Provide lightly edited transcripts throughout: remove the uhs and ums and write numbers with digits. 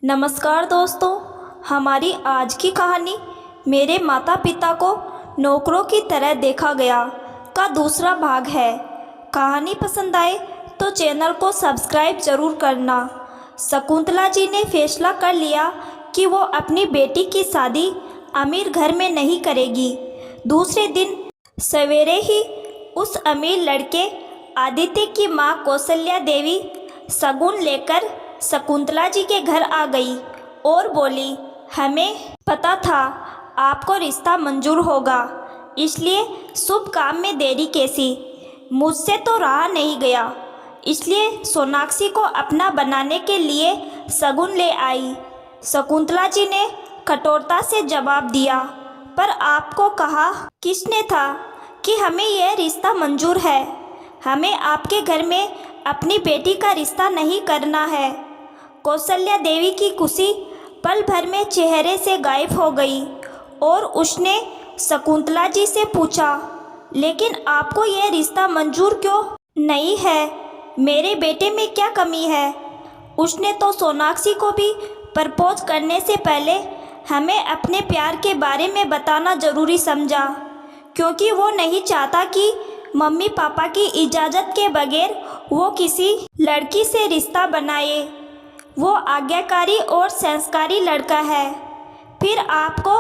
नमस्कार दोस्तों, हमारी आज की कहानी मेरे माता पिता को नौकरों की तरह देखा गया का दूसरा भाग है। कहानी पसंद आए तो चैनल को सब्सक्राइब जरूर करना। शकुंतला जी ने फैसला कर लिया कि वो अपनी बेटी की शादी अमीर घर में नहीं करेगी। दूसरे दिन सवेरे ही उस अमीर लड़के आदित्य की माँ कौशल्या देवी शगुन लेकर शकुंतला जी के घर आ गई और बोली, हमें पता था आपको रिश्ता मंजूर होगा, इसलिए शुभ काम में देरी कैसी। मुझसे तो रहा नहीं गया, इसलिए सोनाक्षी को अपना बनाने के लिए शगुन ले आई। शकुंतला जी ने कठोरता से जवाब दिया, पर आपको कहा किसने था कि हमें यह रिश्ता मंजूर है? हमें आपके घर में अपनी बेटी का रिश्ता नहीं करना है। कौशल्या देवी की खुशी पल भर में चेहरे से गायब हो गई और उसने शकुंतला जी से पूछा, लेकिन आपको यह रिश्ता मंजूर क्यों नहीं है? मेरे बेटे में क्या कमी है? उसने तो सोनाक्षी को भी प्रपोज करने से पहले हमें अपने प्यार के बारे में बताना ज़रूरी समझा, क्योंकि वो नहीं चाहता कि मम्मी पापा की इजाज़त के बगैर वो किसी लड़की से रिश्ता बनाए। वो आज्ञाकारी और संस्कारी लड़का है, फिर आपको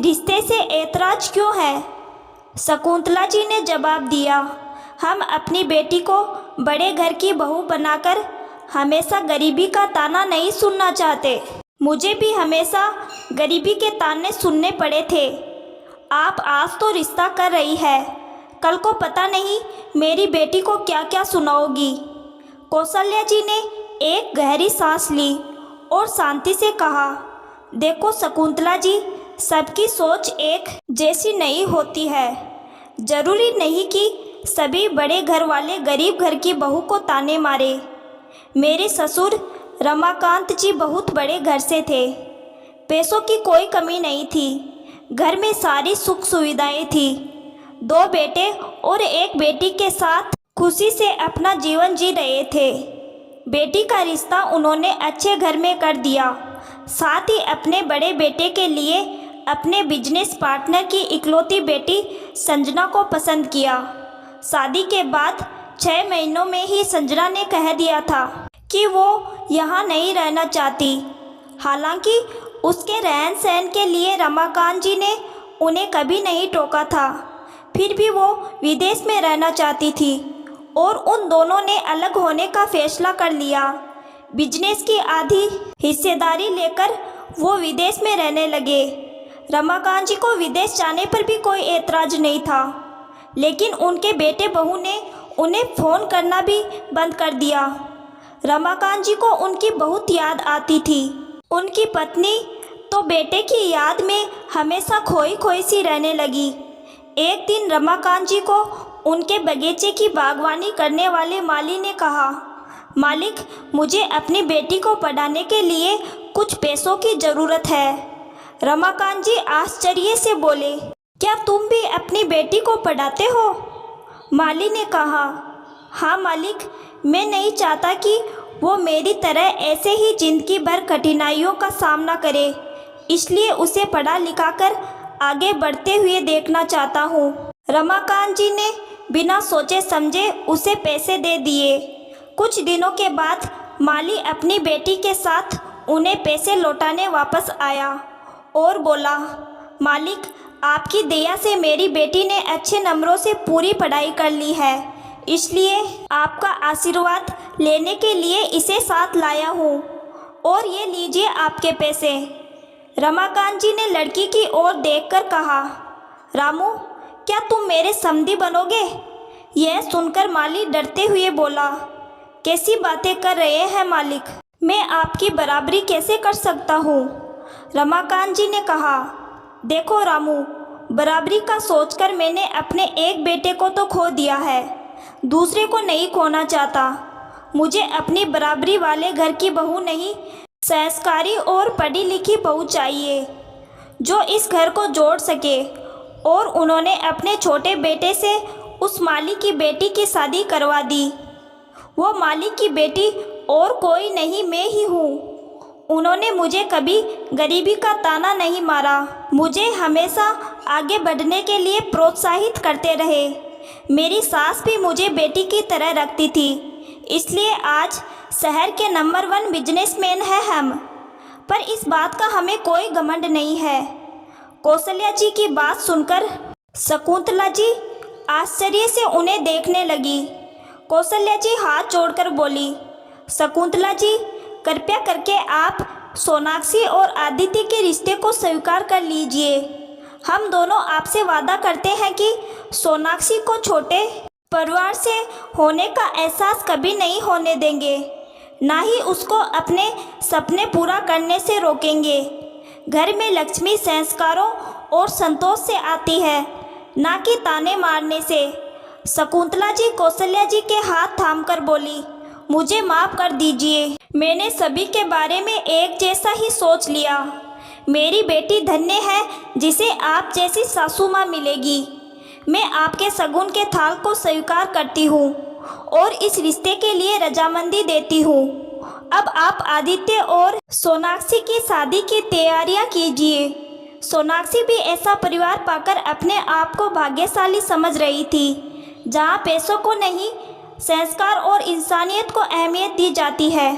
रिश्ते से ऐतराज़ क्यों है? शकुंतला जी ने जवाब दिया, हम अपनी बेटी को बड़े घर की बहू बनाकर हमेशा गरीबी का ताना नहीं सुनना चाहते। मुझे भी हमेशा गरीबी के ताने सुनने पड़े थे। आप आज तो रिश्ता कर रही है, कल को पता नहीं मेरी बेटी को क्या क्या सुनाओगी। कौशल्या जी ने एक गहरी सांस ली और शांति से कहा, देखो शकुंतला जी, सबकी सोच एक जैसी नहीं होती है। जरूरी नहीं कि सभी बड़े घर वाले गरीब घर की बहू को ताने मारे। मेरे ससुर रमाकांत जी बहुत बड़े घर से थे, पैसों की कोई कमी नहीं थी, घर में सारी सुख सुविधाएं थी। 2 बेटे और एक बेटी के साथ खुशी से अपना जीवन जी रहे थे। बेटी का रिश्ता उन्होंने अच्छे घर में कर दिया, साथ ही अपने बड़े बेटे के लिए अपने बिजनेस पार्टनर की इकलौती बेटी संजना को पसंद किया। शादी के बाद 6 महीनों में ही संजना ने कह दिया था कि वो यहाँ नहीं रहना चाहती। हालांकि उसके रहन सहन के लिए रमाकांत जी ने उन्हें कभी नहीं टोका था, फिर भी वो विदेश में रहना चाहती थी और उन दोनों ने अलग होने का फैसला कर लिया। बिजनेस की आधी हिस्सेदारी लेकर वो विदेश में रहने लगे। रमाकांत जी को विदेश जाने पर भी कोई ऐतराज़ नहीं था, लेकिन उनके बेटे बहू ने उन्हें फ़ोन करना भी बंद कर दिया। रमाकांत जी को उनकी बहुत याद आती थी। उनकी पत्नी तो बेटे की याद में हमेशा खोई खोई सी रहने लगी। एक दिन रमाकांत जी को उनके बगीचे की बागवानी करने वाले माली ने कहा, मालिक, मुझे अपनी बेटी को पढ़ाने के लिए कुछ पैसों की ज़रूरत है। रमाकांत जी आश्चर्य से बोले, क्या तुम भी अपनी बेटी को पढ़ाते हो? माली ने कहा, हाँ मालिक, मैं नहीं चाहता कि वो मेरी तरह ऐसे ही जिंदगी भर कठिनाइयों का सामना करे, इसलिए उसे पढ़ा लिखा कर आगे बढ़ते हुए देखना चाहता हूँ। रमाकांत जी ने बिना सोचे समझे उसे पैसे दे दिए। कुछ दिनों के बाद माली अपनी बेटी के साथ उन्हें पैसे लौटाने वापस आया और बोला, मालिक, आपकी दया से मेरी बेटी ने अच्छे नंबरों से पूरी पढ़ाई कर ली है, इसलिए आपका आशीर्वाद लेने के लिए इसे साथ लाया हूँ, और ये लीजिए आपके पैसे। रमाकांत जी ने लड़की की ओर देखकर कहा, रामू, क्या तुम मेरे समधी बनोगे? यह सुनकर माली डरते हुए बोला, कैसी बातें कर रहे हैं मालिक, मैं आपकी बराबरी कैसे कर सकता हूँ? रमाकांत जी ने कहा, देखो रामू, बराबरी का सोचकर मैंने अपने एक बेटे को तो खो दिया है, दूसरे को नहीं खोना चाहता। मुझे अपनी बराबरी वाले घर की बहू नहीं, संस्कारी और पढ़ी लिखी बहू चाहिए, जो इस घर को जोड़ सके। और उन्होंने अपने छोटे बेटे से उस माली की बेटी की शादी करवा दी। वो माली की बेटी और कोई नहीं, मैं ही हूँ। उन्होंने मुझे कभी गरीबी का ताना नहीं मारा, मुझे हमेशा आगे बढ़ने के लिए प्रोत्साहित करते रहे। मेरी सास भी मुझे बेटी की तरह रखती थी, इसलिए आज शहर के नंबर 1 बिजनेसमैन हैं हम। पर इस बात का हमें कोई घमंड नहीं है। कौशल्या जी की बात सुनकर शकुंतला जी आश्चर्य से उन्हें देखने लगी। कौशल्या जी हाथ जोड़कर बोली, शकुंतला जी, कृपया करके आप सोनाक्षी और आदित्य के रिश्ते को स्वीकार कर लीजिए। हम दोनों आपसे वादा करते हैं कि सोनाक्षी को छोटे परिवार से होने का एहसास कभी नहीं होने देंगे, ना ही उसको अपने सपने पूरा करने से रोकेंगे। घर में लक्ष्मी संस्कारों और संतोष से आती है, ना कि ताने मारने से। शकुंतला जी कौशल्या जी के हाथ थामकर बोली, मुझे माफ़ कर दीजिए, मैंने सभी के बारे में एक जैसा ही सोच लिया। मेरी बेटी धन्य है जिसे आप जैसी सासू माँ मिलेगी। मैं आपके शगुन के थाल को स्वीकार करती हूँ और इस रिश्ते के लिए रजामंदी देती हूँ। अब आप आदित्य और सोनाक्षी की शादी की तैयारियाँ कीजिए। सोनाक्षी भी ऐसा परिवार पाकर अपने आप को भाग्यशाली समझ रही थी, जहाँ पैसों को नहीं, संस्कार और इंसानियत को अहमियत दी जाती है।